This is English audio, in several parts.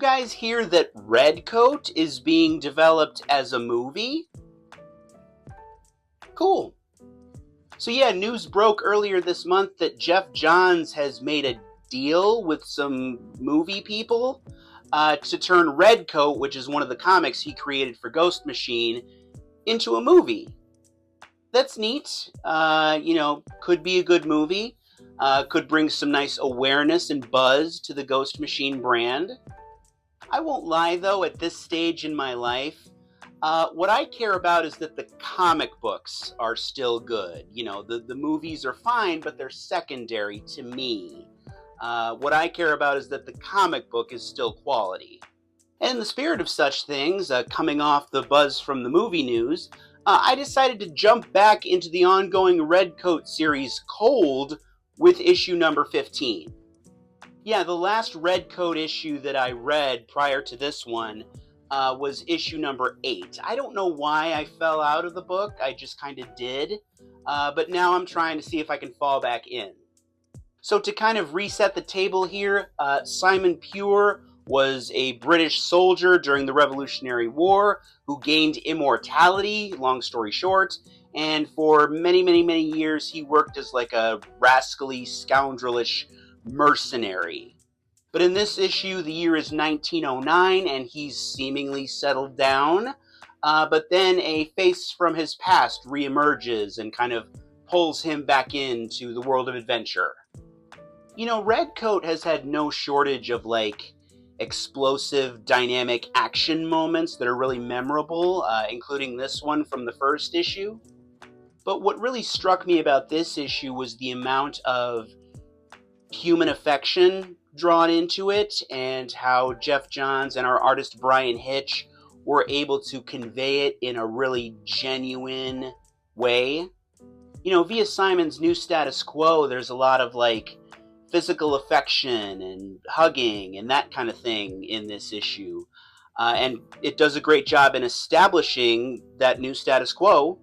guys hear that Redcoat is being developed as a movie? Cool. So yeah, news broke earlier this month that Geoff Johns has made a deal with some movie people to turn Redcoat, which is one of the comics he created for Ghost Machine, into a movie. That's neat. Could be a good movie. Could bring some nice awareness and buzz to the Ghost Machine brand. I won't lie, though, at this stage in my life, what I care about is that the comic books are still good. The movies are fine, but they're secondary to me. What I care about is that the comic book is still quality. And in the spirit of such things, coming off the buzz from the movie news, I decided to jump back into the ongoing Redcoat series cold with issue number 15. Yeah, the last Redcoat issue that I read prior to this one was issue number 8. I don't know why I fell out of the book, I just kind of did, but now I'm trying to see if I can fall back in. So to kind of reset the table here, Simon Pure was a British soldier during the Revolutionary War who gained immortality, long story short, and for many, many, many years he worked as like a rascally, scoundrelish mercenary. But in this issue, the year is 1909, and he's seemingly settled down, but then a face from his past reemerges and kind of pulls him back into the world of adventure. Redcoat has had no shortage of, explosive, dynamic action moments that are really memorable, including this one from the first issue. But what really struck me about this issue was the amount of human affection drawn into it, and how Geoff Johns and our artist Brian Hitch were able to convey it in a really genuine way. Via Simon's New Status Quo, there's a lot of, physical affection and hugging and that kind of thing in this issue. And it does a great job in establishing that new status quo.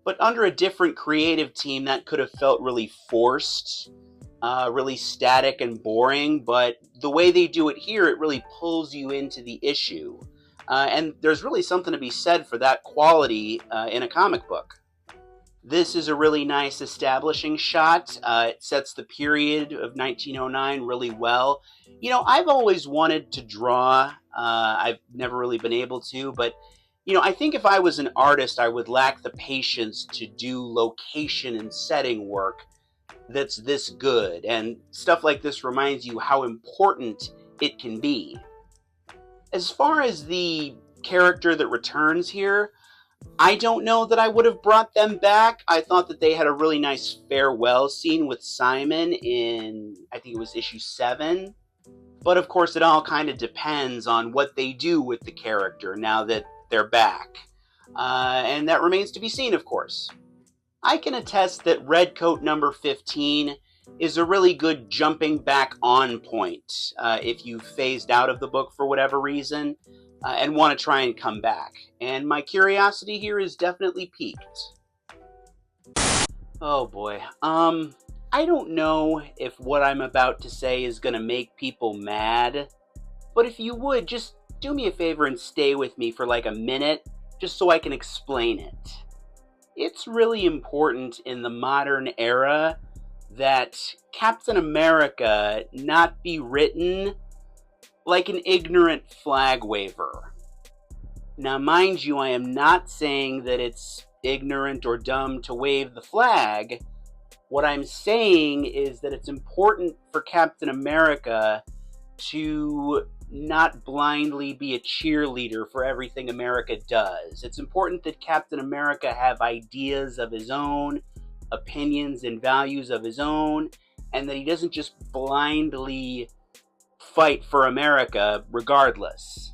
But under a different creative team, that could have felt really forced, really static and boring. But the way they do it here, it really pulls you into the issue. And there's really something to be said for that quality in a comic book. This is a really nice establishing shot. It sets the period of 1909 really well. I've always wanted to draw. I've never really been able to, but I think if I was an artist, I would lack the patience to do location and setting work that's this good. And stuff like this reminds you how important it can be. As far as the character that returns here, I don't know that I would have brought them back. I thought that they had a really nice farewell scene with Simon in, I think it was issue 7. But of course, it all kind of depends on what they do with the character now that they're back. And that remains to be seen, of course. I can attest that Redcoat number 15 is a really good jumping back on point if you phased out of the book for whatever reason. And want to try and come back. And my curiosity here is definitely piqued. Oh boy. I don't know if what I'm about to say is going to make people mad, but if you would, just do me a favor and stay with me for a minute, just so I can explain it. It's really important in the modern era that Captain America not be written like an ignorant flag waver. Now, mind you, I am not saying that it's ignorant or dumb to wave the flag. What I'm saying is that it's important for Captain America to not blindly be a cheerleader for everything America does. It's important that Captain America have ideas of his own, opinions and values of his own, and that he doesn't just blindly fight for America regardless.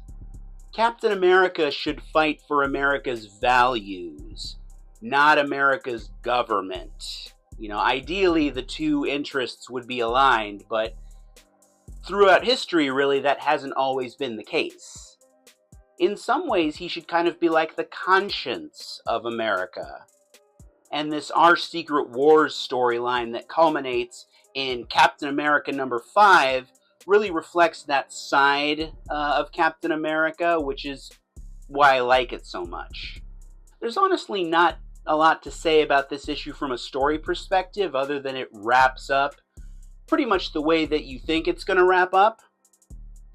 Captain America should fight for America's values, not America's government. Ideally the two interests would be aligned, but throughout history, really, that hasn't always been the case. In some ways, he should kind of be like the conscience of America. And this Our Secret Wars storyline that culminates in Captain America number 5 really reflects that side of Captain America, which is why I like it so much. There's honestly not a lot to say about this issue from a story perspective, other than it wraps up pretty much the way that you think it's going to wrap up.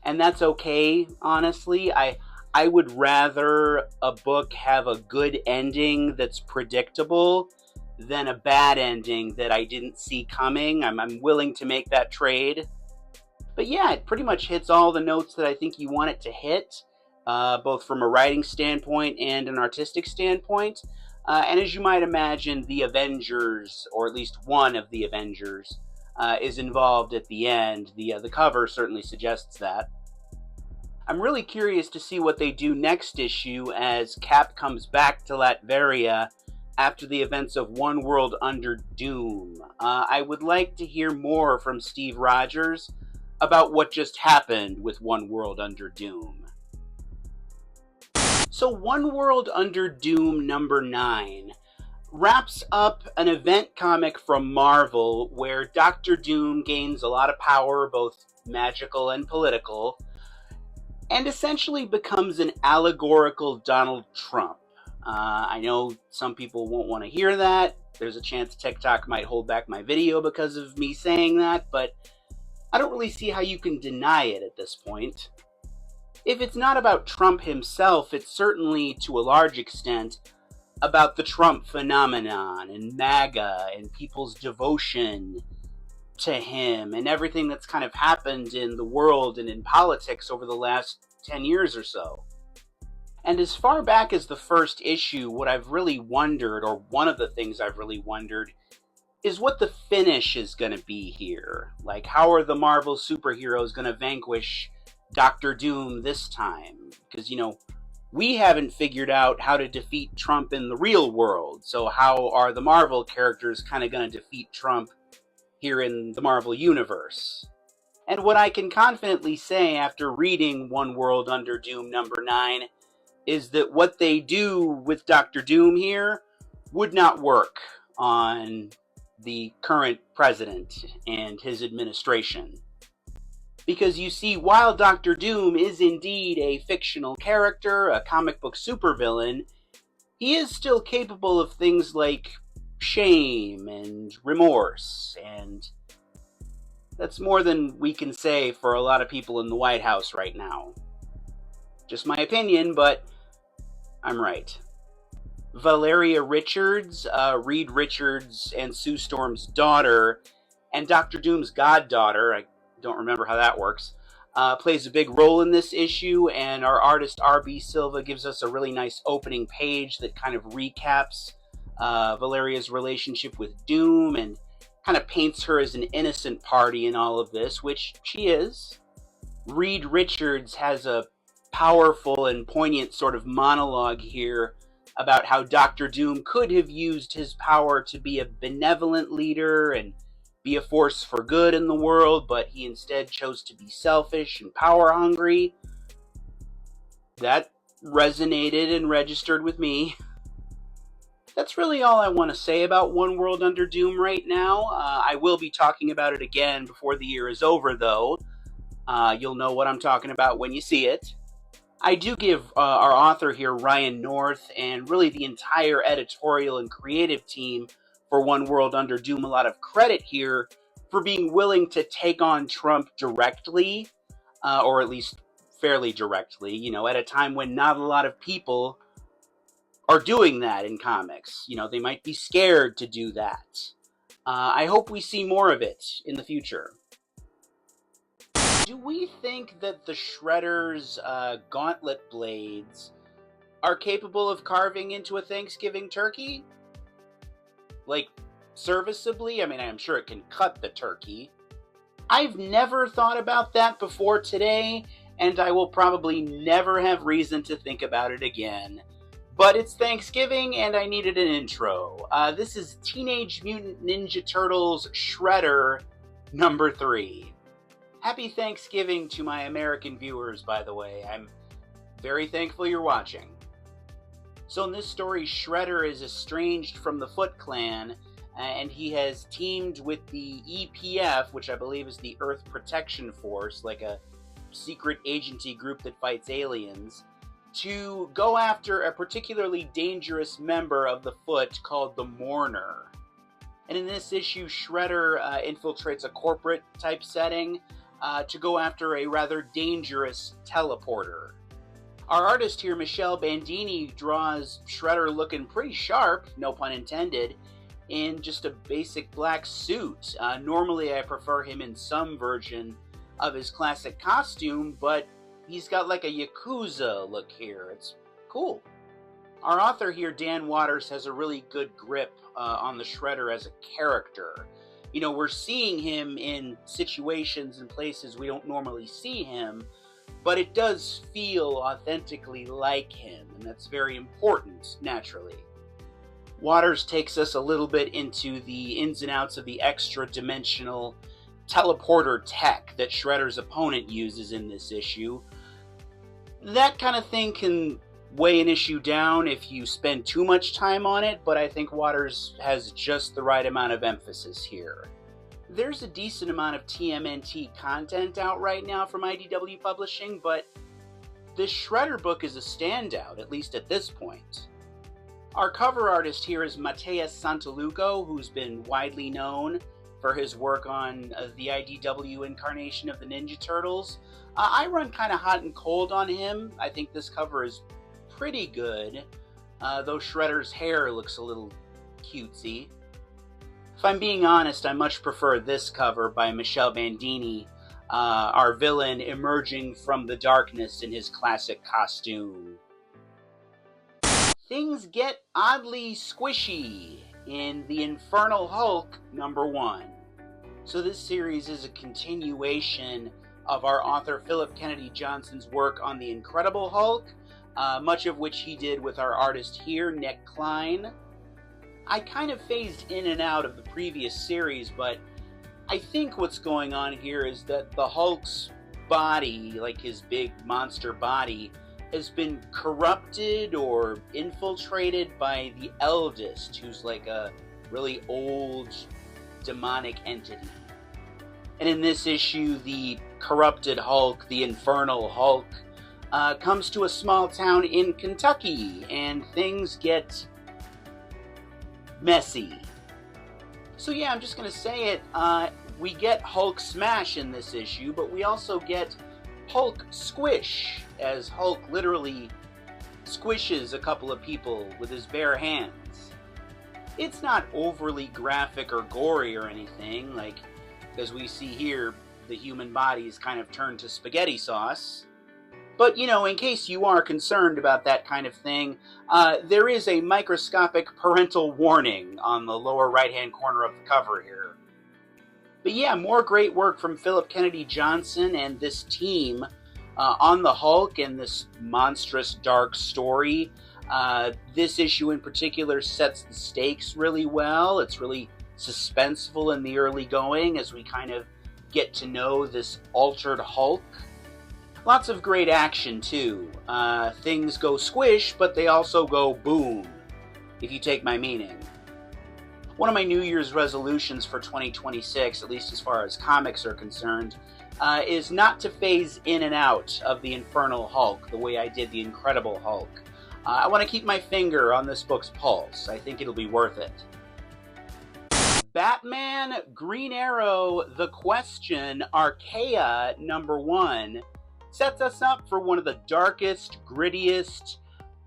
And that's okay, honestly. I would rather a book have a good ending that's predictable than a bad ending that I didn't see coming. I'm willing to make that trade. But yeah, it pretty much hits all the notes that I think you want it to hit, both from a writing standpoint and an artistic standpoint. And as you might imagine, the Avengers, or at least one of the Avengers, is involved at the end. The cover certainly suggests that. I'm really curious to see what they do next issue as Cap comes back to Latveria after the events of One World Under Doom. I would like to hear more from Steve Rogers about what just happened with One World Under Doom. So One World Under Doom number 9 wraps up an event comic from Marvel where Doctor Doom gains a lot of power, both magical and political, and essentially becomes an allegorical Donald Trump. I know some people won't want to hear that. There's a chance TikTok might hold back my video because of me saying that, but I don't really see how you can deny it at this point. If it's not about Trump himself, it's certainly, to a large extent, about the Trump phenomenon and MAGA and people's devotion to him and everything that's kind of happened in the world and in politics over the last 10 years or so. And as far back as the first issue, what I've really wondered, or one of the things I've really wondered, is what the finish is going to be here. Like, how are the Marvel superheroes going to vanquish Doctor Doom this time? Because, we haven't figured out how to defeat Trump in the real world, so how are the Marvel characters kind of going to defeat Trump here in the Marvel Universe? And what I can confidently say after reading One World Under Doom number 9 is that what they do with Doctor Doom here would not work on the current president and his administration. Because you see, while Doctor Doom is indeed a fictional character, a comic book supervillain, he is still capable of things like shame and remorse, and that's more than we can say for a lot of people in the White House right now. Just my opinion, but I'm right. Valeria Richards, Reed Richards and Sue Storm's daughter, and Doctor Doom's goddaughter, I don't remember how that works, plays a big role in this issue, and our artist R.B. Silva gives us a really nice opening page that kind of recaps Valeria's relationship with Doom and kind of paints her as an innocent party in all of this, which she is. Reed Richards has a powerful and poignant sort of monologue here about how Doctor Doom could have used his power to be a benevolent leader and be a force for good in the world, but he instead chose to be selfish and power hungry. That resonated and registered with me. That's really all I want to say about One World Under Doom right now. I will be talking about it again before the year is over, though. You'll know what I'm talking about when you see it. I do give our author here, Ryan North, and really the entire editorial and creative team for One World Under Doom a lot of credit here for being willing to take on Trump directly, or at least fairly directly, at a time when not a lot of people are doing that in comics. They might be scared to do that. I hope we see more of it in the future. Do we think that the Shredder's gauntlet blades are capable of carving into a Thanksgiving turkey? Like, serviceably? I mean, I'm sure it can cut the turkey. I've never thought about that before today, and I will probably never have reason to think about it again. But it's Thanksgiving, and I needed an intro. This is Teenage Mutant Ninja Turtles Shredder number 3. Happy Thanksgiving to my American viewers, by the way. I'm very thankful you're watching. So in this story, Shredder is estranged from the Foot Clan and he has teamed with the EPF, which I believe is the Earth Protection Force, like a secret agency group that fights aliens, to go after a particularly dangerous member of the Foot called the Mourner. And in this issue, Shredder infiltrates a corporate-type setting to go after a rather dangerous teleporter. Our artist here, Michelle Bandini, draws Shredder looking pretty sharp, no pun intended, in just a basic black suit. Normally I prefer him in some version of his classic costume, but he's got like a Yakuza look here. It's cool. Our author here, Dan Waters, has a really good grip on the Shredder as a character. You know, we're seeing him in situations and places we don't normally see him, but it does feel authentically like him, and that's very important, naturally. Waters takes us a little bit into the ins and outs of the extra-dimensional teleporter tech that Shredder's opponent uses in this issue. That kind of thing can weigh an issue down if you spend too much time on it, but I think Waters has just the right amount of emphasis here. There's a decent amount of TMNT content out right now from IDW Publishing, but this Shredder book is a standout, at least at this point. Our cover artist here is Mateus Santaluco, who's been widely known for his work on the IDW incarnation of the Ninja Turtles. I run kind of hot and cold on him. I think this cover is pretty good, though Shredder's hair looks a little cutesy. If I'm being honest, I much prefer this cover by Michelle Bandini, our villain emerging from the darkness in his classic costume. Things get oddly squishy in the Infernal Hulk #1. So this series is a continuation of our author Philip Kennedy Johnson's work on the Incredible Hulk, much of which he did with our artist here, Nick Klein. I kind of phased in and out of the previous series, but I think what's going on here is that the Hulk's body, like his big monster body, has been corrupted or infiltrated by the Eldest, who's like a really old demonic entity. And in this issue, the corrupted Hulk, the Infernal Hulk, comes to a small town in Kentucky, and things get messy. So yeah, I'm just going to say it. We get Hulk Smash in this issue, but we also get Hulk Squish, as Hulk literally squishes a couple of people with his bare hands. It's not overly graphic or gory or anything, like, as we see here, the human body is kind of turned to spaghetti sauce. But, you know, in case you are concerned about that kind of thing, there is a microscopic parental warning on the lower right-hand corner of the cover here. But yeah, more great work from Philip Kennedy Johnson and this team on the Hulk and this monstrous dark story. This issue in particular sets the stakes really well. It's really suspenseful in the early going as we kind of get to know this altered Hulk. Lots of great action, too. Things go squish, but they also go boom, if you take my meaning. One of my New Year's resolutions for 2026, at least as far as comics are concerned, is not to phase in and out of the Infernal Hulk the way I did the Incredible Hulk. I want to keep my finger on this book's pulse. I think it'll be worth it. Batman, Green Arrow, The Question, Arcadia #1 sets us up for one of the darkest, grittiest,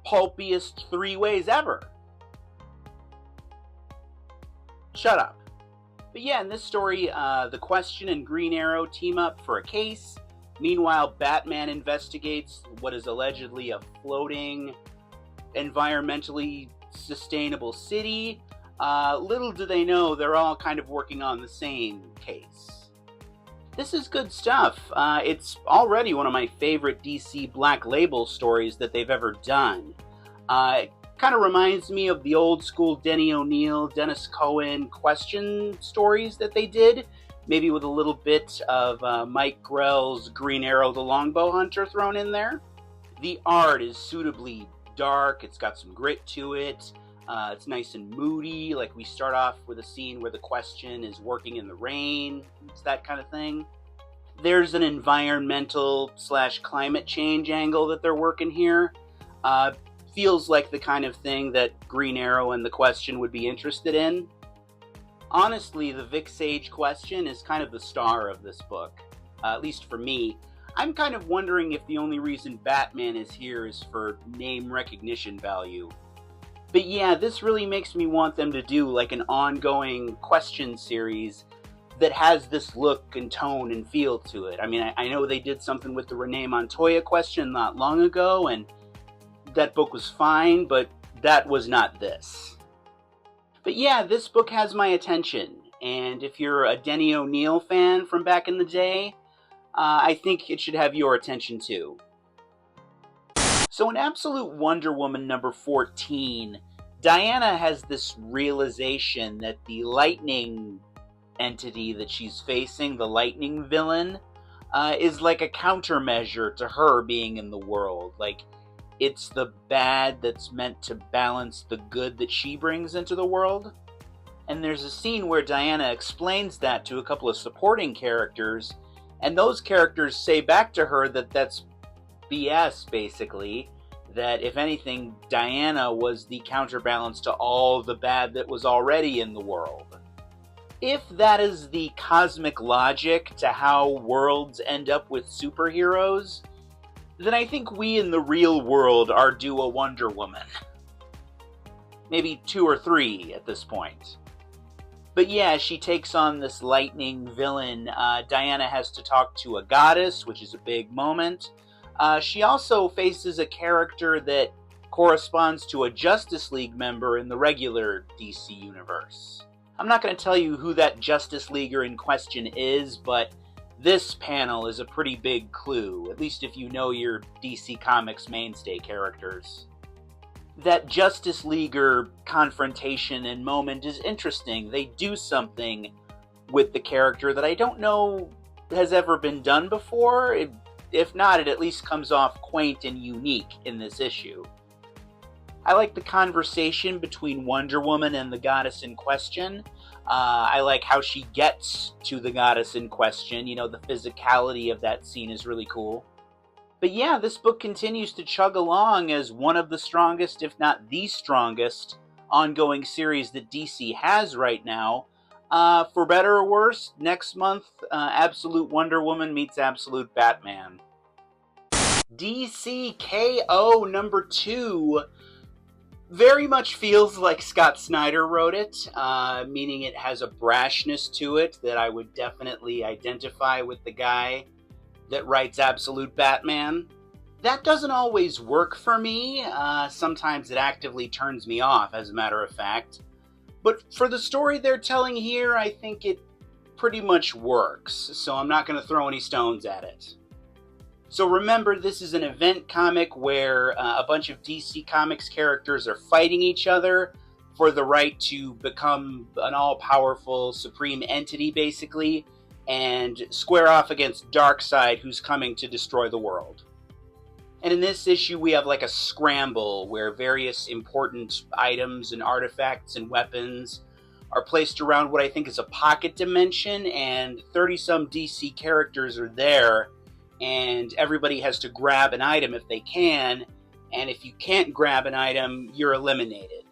pulpiest three-ways ever. Shut up. But yeah, in this story, The Question and Green Arrow team up for a case. Meanwhile, Batman investigates what is allegedly a floating, environmentally sustainable city. Little do they know, they're all kind of working on the same case. This is good stuff. It's already one of my favorite DC Black Label stories that they've ever done. It kind of reminds me of the old school Denny O'Neil, Dennis Cohen Question stories that they did, maybe with a little bit of Mike Grell's Green Arrow the Longbow Hunter thrown in there. The art is suitably dark, it's got some grit to it. It's nice and moody, like we start off with a scene where the Question is working in the rain. It's that kind of thing. There's an environmental / climate change angle that they're working here. Feels like the kind of thing that Green Arrow and the Question would be interested in. Honestly, the Vic Sage Question is kind of the star of this book, at least for me. I'm kind of wondering if the only reason Batman is here is for name recognition value. But yeah, this really makes me want them to do like an ongoing Question series that has this look and tone and feel to it. I mean, I know they did something with the Renee Montoya Question not long ago, and that book was fine, but that was not this. But yeah, this book has my attention, and if you're a Denny O'Neil fan from back in the day, I think it should have your attention too. So in Absolute Wonder Woman number 14, Diana has this realization that the lightning entity that she's facing, the lightning villain, is like a countermeasure to her being in the world. Like, it's the bad that's meant to balance the good that she brings into the world. And there's a scene where Diana explains that to a couple of supporting characters, and those characters say back to her that that's BS, basically. That, if anything, Diana was the counterbalance to all the bad that was already in the world. If that is the cosmic logic to how worlds end up with superheroes, then I think we in the real world are due a Wonder Woman. Maybe 2 or 3 at this point. But yeah, she takes on this lightning villain. Diana has to talk to a goddess, which is a big moment. She also faces a character that corresponds to a Justice League member in the regular DC universe. I'm not going to tell you who that Justice Leaguer in question is, but this panel is a pretty big clue, at least if you know your DC Comics mainstay characters. That Justice Leaguer confrontation and moment is interesting. They do something with the character that I don't know has ever been done before. If not, it at least comes off quaint and unique in this issue. I like the conversation between Wonder Woman and the goddess in question. I like how she gets to the goddess in question. You know, the physicality of that scene is really cool. But yeah, this book continues to chug along as one of the strongest, if not the strongest, ongoing series that DC has right now. For better or worse, next month, Absolute Wonder Woman meets Absolute Batman. DC KO number 2 very much feels like Scott Snyder wrote it, meaning it has a brashness to it that I would definitely identify with the guy that writes Absolute Batman. That doesn't always work for me. Sometimes it actively turns me off, as a matter of fact. But for the story they're telling here, I think it pretty much works, so I'm not going to throw any stones at it. So remember, this is an event comic where a bunch of DC Comics characters are fighting each other for the right to become an all-powerful supreme entity, basically, and square off against Darkseid, who's coming to destroy the world. And in this issue, we have like a scramble where various important items and artifacts and weapons are placed around what I think is a pocket dimension, and 30-some DC characters are there, and everybody has to grab an item if they can, and if you can't grab an item, you're eliminated.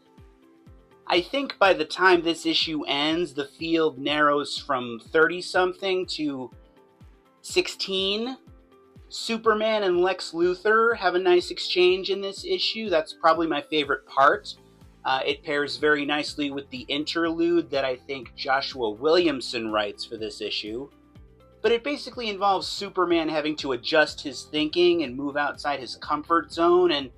I think by the time this issue ends, the field narrows from 30-something to 16. Superman and Lex Luthor have a nice exchange in this issue. That's probably my favorite part. It pairs very nicely with the interlude that I think Joshua Williamson writes for this issue. But it basically involves Superman having to adjust his thinking and move outside his comfort zone and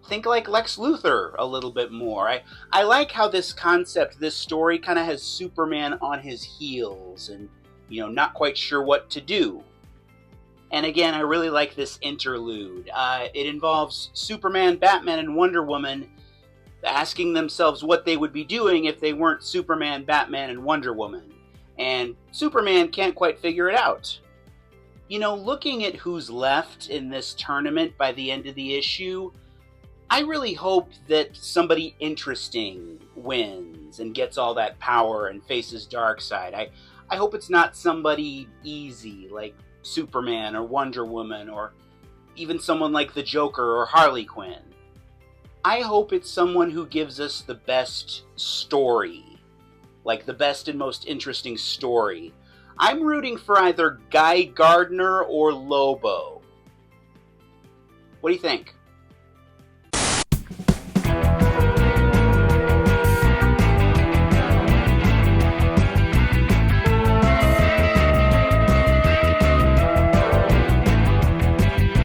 think like Lex Luthor a little bit more. I like how this concept, this story, kind of has Superman on his heels and, not quite sure what to do. And again, I really like this interlude. It involves Superman, Batman, and Wonder Woman asking themselves what they would be doing if they weren't Superman, Batman, and Wonder Woman. And Superman can't quite figure it out. Looking at who's left in this tournament by the end of the issue, I really hope that somebody interesting wins and gets all that power and faces Darkseid. I hope it's not somebody easy like Superman or Wonder Woman or even someone like the Joker or Harley Quinn. I hope it's someone who gives us the best story, like the best and most interesting story. I'm rooting for either Guy Gardner or Lobo. What do you think?